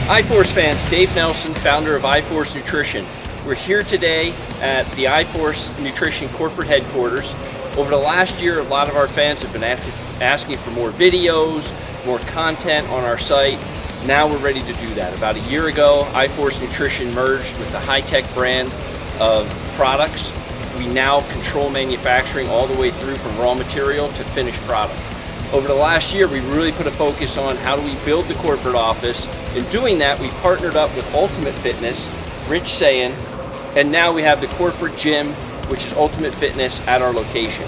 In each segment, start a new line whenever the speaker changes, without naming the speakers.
iForce fans, Dave Nelson, founder of iForce Nutrition. We're here today at the iForce Nutrition corporate headquarters. Over the last year, a lot of our fans have been asking for more videos, more content on our site. Now we're ready to do that. About a year ago, iForce Nutrition merged with the high-tech brand of products. We now control manufacturing all the way through from raw material to finished product. Over the last year, we really put a focus on how do we build the corporate office. In doing that, we partnered up with Ultimate Fitness, Rich Sayen, and now we have the corporate gym, which is Ultimate Fitness at our location.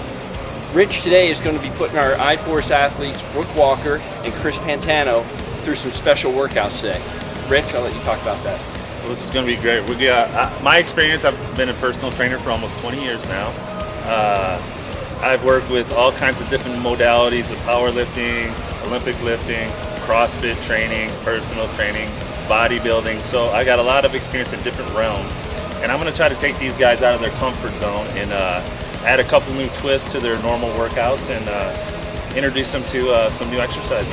Rich today is going to be putting our iForce athletes, Brooke Walker and Chris Pantano, through some special workouts today. Rich, I'll let you talk about that.
Well, this is going to be great. We got my experience. I've been a personal trainer for almost 20 years now. I've worked with all kinds of different modalities of powerlifting, Olympic lifting, CrossFit training, personal training, bodybuilding. So I got a lot of experience in different realms. And I'm going to try to take these guys out of their comfort zone and add a couple new twists to their normal workouts and introduce them to some new exercises.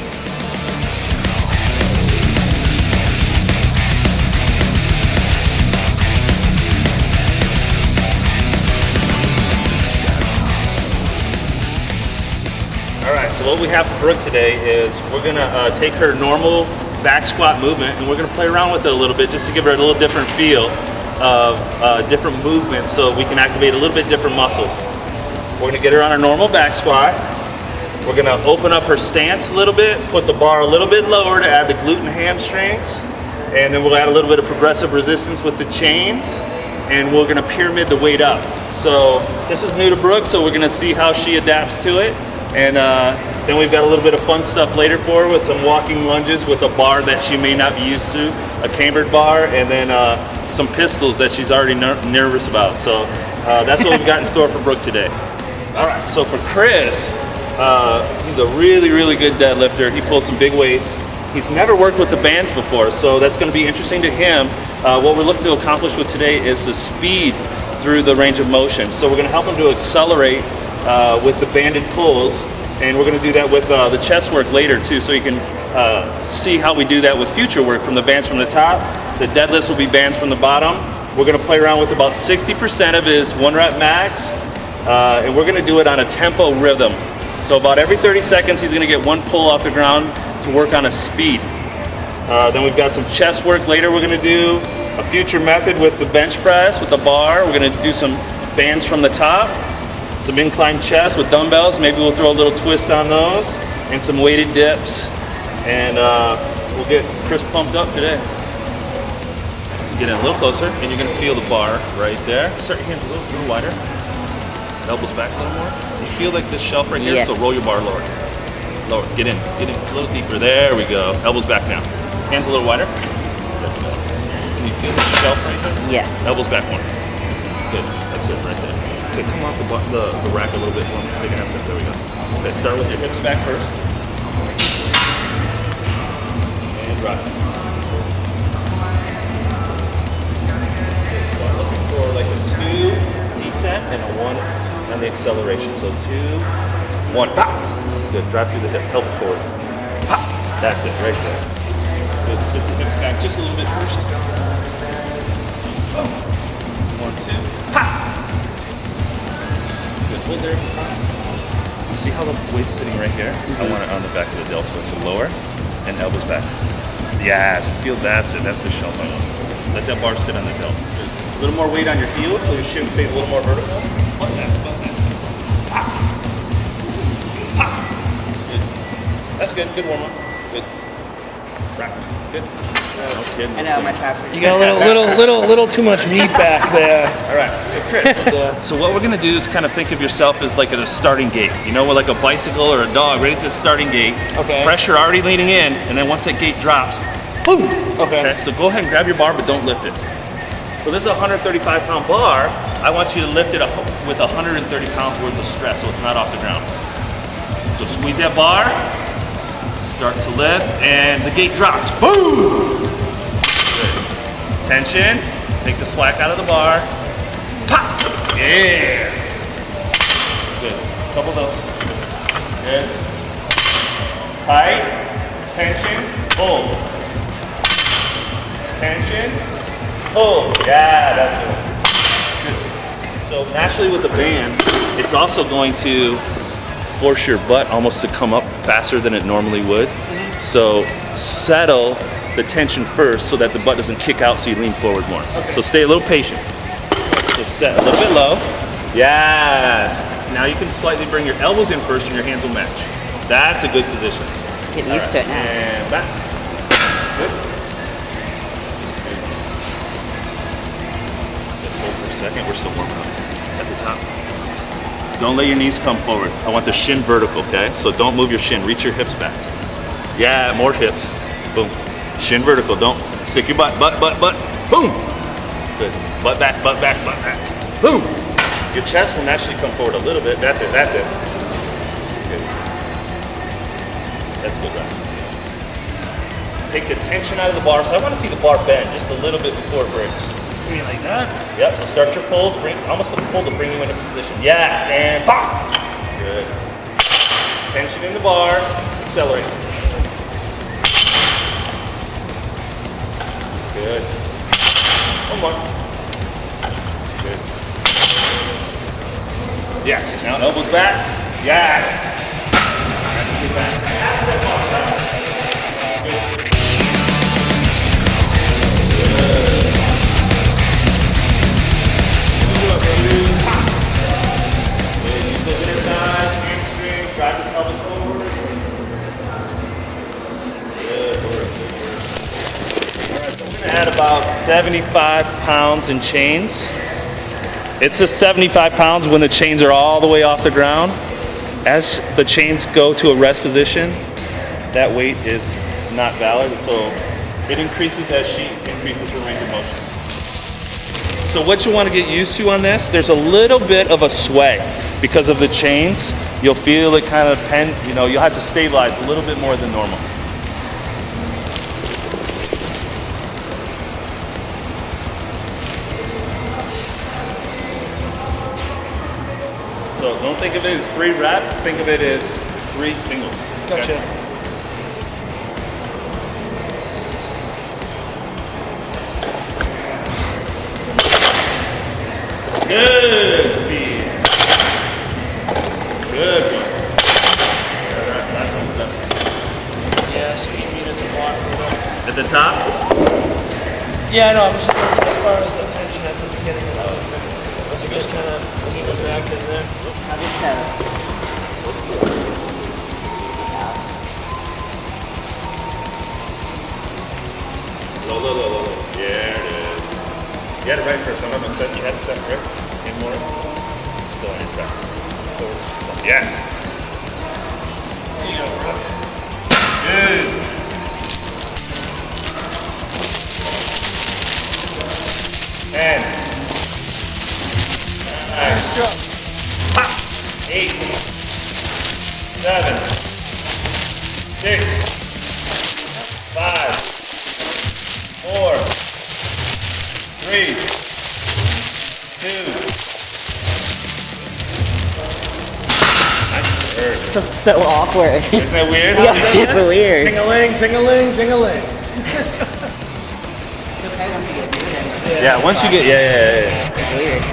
So what we have for Brooke today is we're gonna take her normal back squat movement and we're gonna play around with it a little bit just to give her a little different feel of different movements so we can activate a little bit different muscles. We're gonna get her on her normal back squat. We're gonna open up her stance a little bit, put the bar a little bit lower to add the glute and hamstrings, and then we'll add a little bit of progressive resistance with the chains, and we're gonna pyramid the weight up. So this is new to Brooke, so we're gonna see how she adapts to it. And then we've got a little bit of fun stuff later for her with some walking lunges with a bar that she may not be used to, a cambered bar, and then some pistols that she's already nervous about. So that's what we've got in store for Brooke today. All right, so for Chris, he's a really, really good deadlifter. He pulls some big weights. He's never worked with the bands before, so that's gonna be interesting to him. What we're looking to accomplish with today is the speed through the range of motion. So we're gonna help him to accelerate with the banded pulls, and we're going to do that with the chest work later too, so you can see how we do that with future work from the bands from the top. The deadlifts will be bands from the bottom. We're going to play around with about 60% of his 1 rep max, and we're going to do it on a tempo rhythm. So about every 30 seconds he's going to get 1 pull off the ground to work on a speed. Then we've got some chest work later. We're going to do a future method with the bench press with the bar. We're going to do some bands from the top, some inclined chest with dumbbells. Maybe we'll throw a little twist on those, and some weighted dips, and we'll get Chris pumped up today. Get in a little closer, and you're gonna feel the bar right there. Start your hands a little wider, elbows back a little more. You feel like this shelf right here, yes. So roll your bar lower. Lower, get in a little deeper. There we go. Elbows back now. Hands a little wider. Can you feel the shelf right there?
Yes.
Elbows back more. Good, that's it right there. Okay, come off the rack a little bit more. Take a half step. There we go. Okay, start with your hips back first. And drop. Okay, so I'm looking for like a 2 descent and a 1 on the acceleration. So 2, 1, pop. Good, drive through the hip, pelvis forward. Pop. That's it, right there. Good, sit the hips back just a little bit first. 1, 2, pop. Hold there at the top. See how the weight's sitting right here? I want it on the back of the delta, so lower and elbows back. Yes, feel that's it. That's the shelf I want. Let that bar sit on the delta. A little more weight on your heels so your shin stays a little more vertical. Button that. Pop. Pop. Good. That's good. Good warm up. Good. Right. Good. No kidding.
I know, my traffic.
You got a little too much meat back there.
All right, so Chris. So what we're gonna do is kind of think of yourself as like at a starting gate. You know, with like a bicycle or a dog, right at the starting gate.
Okay.
Pressure already leaning in, and then once that gate drops, boom.
Okay.
So go ahead and grab your bar, but don't lift it. So this is a 135-pound bar. I want you to lift it with 130 pounds worth of stress, so it's not off the ground. So squeeze that bar. Start to lift, and the gate drops. Boom! Good. Tension. Take the slack out of the bar. Pop! Yeah! Good. Couple of those. Good. Tight. Tension. Pull. tension, pull. Yeah, that's good. So naturally with the band, it's also going to force your butt almost to come up faster than it normally would. So settle the tension first so that the butt doesn't kick out so you lean forward more. Okay. So stay a little patient. So set a little bit low. Yes. Now you can slightly bring your elbows in first and your hands will match. That's a good position.
Get used to it now.
And back. Good. Hold for a second. We're still warming up at the top. Don't let your knees come forward. I want the shin vertical, okay? So don't move your shin. Reach your hips back. Yeah, more hips. Boom. Shin vertical. Don't stick your butt. Boom. Good. Butt back. Boom. Your chest will naturally come forward a little bit. That's it. Good. That's good, right? Take the tension out of the bar. So I want to see the bar bend just a little bit before it breaks.
You mean like that?
Yep, so start your pull, almost a pull to bring you into position. Yes, and pop! Good. Tension in the bar, accelerate. Good. One more. Good. Yes, now elbows back. Yes. That's a good back. Half set bar, right? Good. Drive the pelvis forward. Good work. All right, so we're gonna add about 75 pounds in chains. It's just 75 pounds when the chains are all the way off the ground. As the chains go to a rest position, that weight is not valid, so it increases as she increases her range of motion. So what you want to get used to on this, there's a little bit of a sway because of the chains. You'll feel it kind of you'll have to stabilize a little bit more than normal. So don't think of it as 3 reps, think of it as 3 singles.
Gotcha.
Okay? Good speed. Good one. Last one.
Yeah, so you mean at the bottom.
At the top?
Yeah, no, I'm just thinking as far as the tension at the beginning of the so just kind of lean it back in there.
How this goes.
Low. There it is. You had it right first. I'm not going to set. You had to set right. In more. Still on your track. Forward. Yes.
There you go, Brooke.
Good. And.
Nice job.
8, 7, 6, 5, 4, 3, 2.
So awkward.
Isn't that weird?
Yeah, it's weird.
Ting-a-ling, ting-a-ling, ting-a-ling.
Okay, once you get through it.
Yeah, once you get, yeah.
It's weird.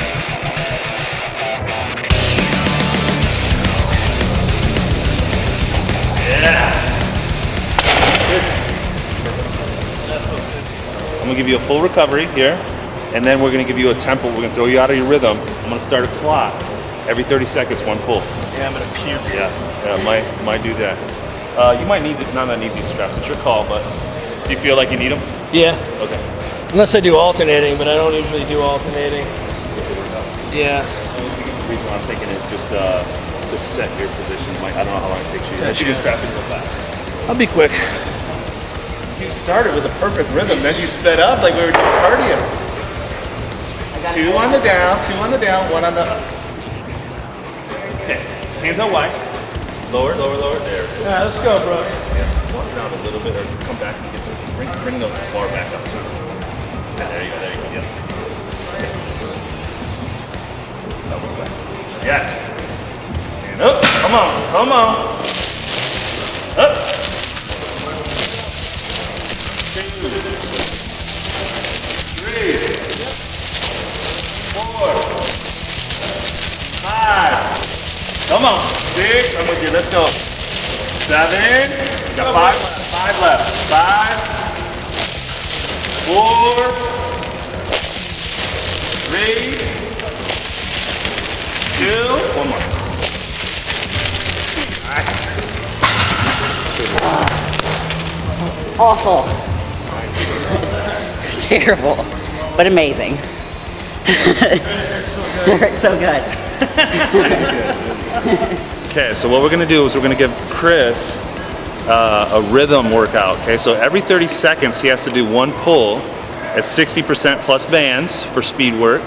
Yeah. Good. I'm gonna give you a full recovery here, and then we're gonna give you a tempo. We're gonna throw you out of your rhythm. I'm gonna start a clock. Every 30 seconds, 1 pull.
Yeah, I'm gonna puke.
Yeah, might do that. You might need not need these straps. It's your call, but do you feel like you need them?
Yeah.
Okay.
Unless I do alternating, but I don't usually do alternating. Yeah.
The reason I'm thinking is just to set your position. I don't know how long it takes you.
Gotcha.
You can strap in real fast.
I'll be quick.
You started with a perfect rhythm, then you sped up like we were doing cardio. 2 on the down, 2 on the down, 1 on the up. Okay, hands out wide. Lower, there.
Yeah, let's go, bro.
Yeah, walk down a little bit or come back and get some, bring the bar back up too. Yeah, there you go, yep. Okay. Elbows back. Yes. And up, come on. Up. 2, 3, on. 6, I'm with you, let's go. 7, got 5 left. 5, 4, 3, 2, one more.
Awful. Terrible, but amazing. It hurts so good.
Okay, so what we're gonna do is we're gonna give Chris a rhythm workout. Okay, so every 30 seconds he has to do one pull at 60% plus bands for speed work.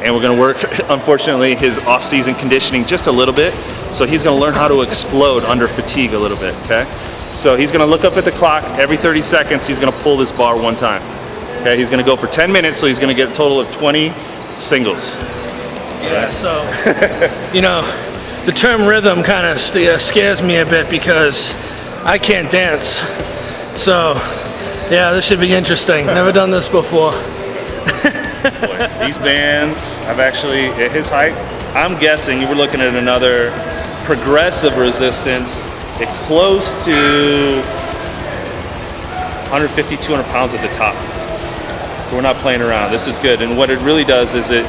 And we're gonna work, unfortunately, his off-season conditioning just a little bit. So he's gonna learn how to explode under fatigue a little bit, okay? So he's gonna look up at the clock every 30 seconds, he's gonna pull this bar one time. Okay, he's gonna go for 10 minutes, so he's gonna get a total of 20 singles.
Yeah, so, you know, the term rhythm kind of scares me a bit because I can't dance. So, yeah, this should be interesting. Never done this before.
These bands, I've actually, at his height, I'm guessing you were looking at another progressive resistance at close to 150, 200 pounds at the top. So we're not playing around. This is good. And what it really does is it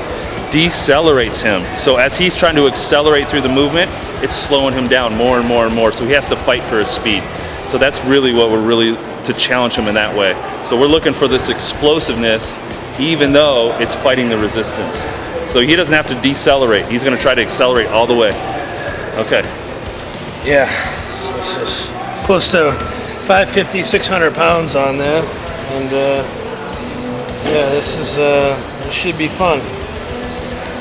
decelerates him. So as he's trying to accelerate through the movement, it's slowing him down more and more and more. So he has to fight for his speed. So that's really what we're really to challenge him in that way. So we're looking for this explosiveness, even though it's fighting the resistance. So he doesn't have to decelerate. He's going to try to accelerate all the way. Okay.
Yeah, this is close to 550, 600 pounds on there. And yeah, this should be fun.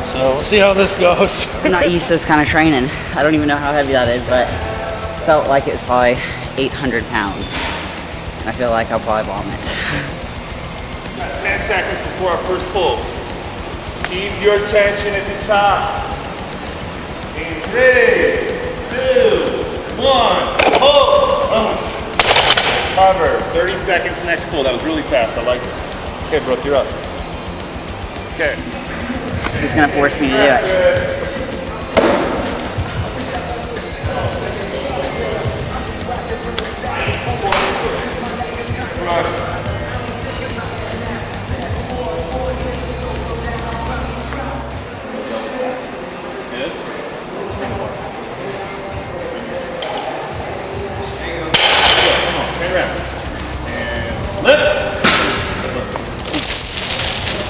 So we'll see how this goes.
I'm not used to this kind of training. I don't even know how heavy that is, but felt like it was probably 800 pounds. And I feel like I'll probably vomit.
10 seconds before our first pull. Keep your tension at the top. In 3, 2, 1, pull. Cover. 30 seconds next pull. That was really fast. I like it. Okay, Brooke, you're up. Okay.
He's gonna force me to do it.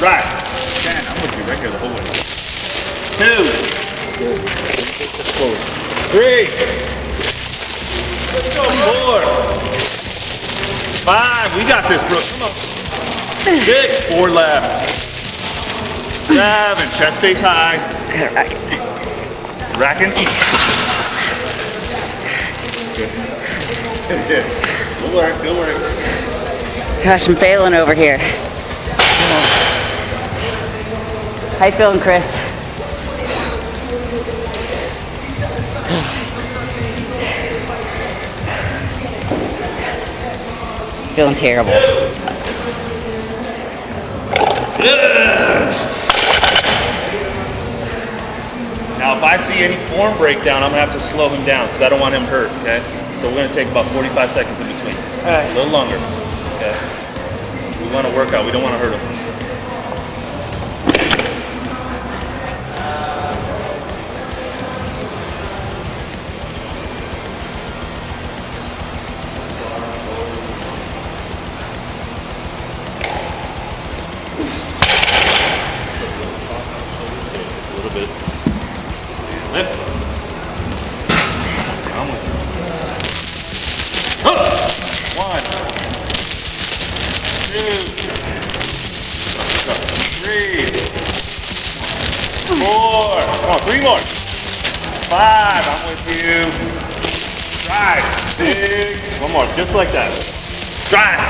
Right. 10. I'm with you right here the whole way. 2. 3. Let's go. 4. 5. We got this, Brooke. Come on. 6. 4 left. 7. Chest stays high. Racking. Good. Good. Good work. Good work.
Gosh, I'm failing over here. How you feeling, Chris? Feeling terrible.
Now, if I see any form breakdown, I'm gonna have to slow him down because I don't want him hurt, okay? So we're gonna take about 45 seconds in between.
All right.
A little longer, okay? We wanna work out, we don't wanna hurt him. Lift. I'm with you. 1, 2, 3, 4. Come on, 3 more. 5. I'm with you. Drive. 6. One more, just like that. Drive.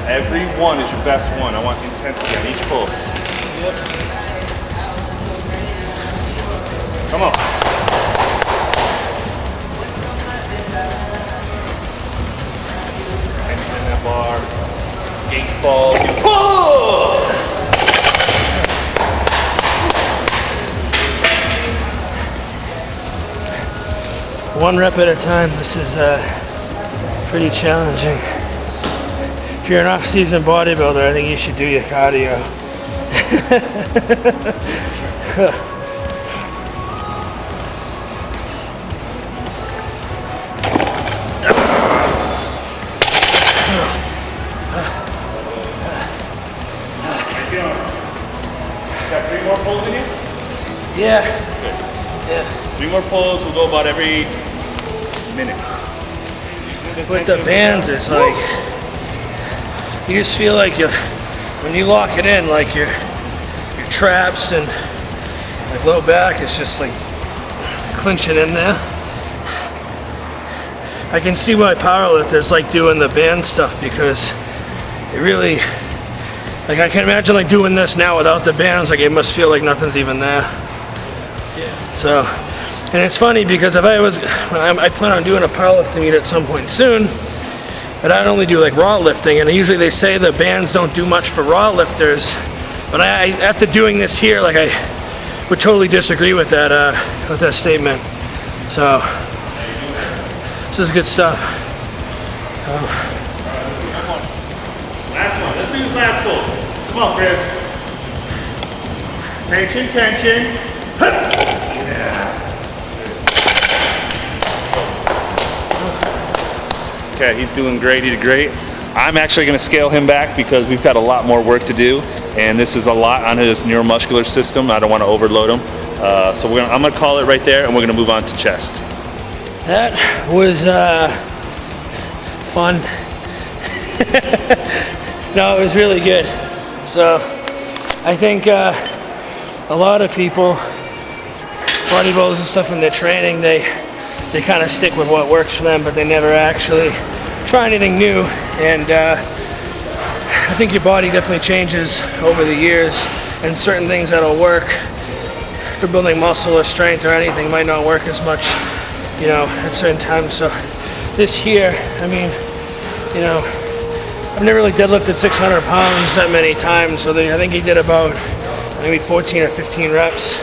Every one is your best one. I want intensity on each pull. Yep. Come on.
one rep at a time. This is pretty challenging. If you're an off-season bodybuilder, I think you should do your cardio.
Got 3 more pulls in you?
Yeah.
Good.
Yeah.
3 more pulls. We'll go about every minute.
With the bands, it's like you just feel like when you lock it in, like your traps and like low back is just like clinching in there. I can see why powerlifters like doing the band stuff, because it really, like, I can imagine like doing this now without the bands. Like, it must feel like nothing's even there. Yeah. So, and it's funny because I plan on doing a powerlifting meet at some point soon, but I'd only do like raw lifting, and usually they say the bands don't do much for raw lifters. But after doing this here, like, I would totally disagree with that statement. So this is good stuff.
Last one. Let's do this last pull. Come on, Chris. Tension, tension. Yeah. Okay, he's doing great. He did great. I'm actually going to scale him back because we've got a lot more work to do, and this is a lot on his neuromuscular system. I don't want to overload him. So I'm going to call it right there, and we're going to move on to chest.
That was fun. No, it was really good. So I think a lot of people, bodybuilders and stuff, in their training, they kind of stick with what works for them, but they never actually try anything new. And I think your body definitely changes over the years, and certain things that'll work for building muscle or strength or anything might not work as much, you know, at certain times. So this here, I mean, you know, I've never really deadlifted 600 pounds that many times, so I think he did about maybe 14 or 15 reps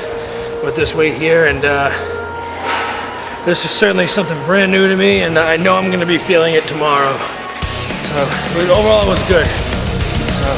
with this weight here, and this is certainly something brand new to me, and I know I'm going to be feeling it tomorrow. So overall, it was good. So,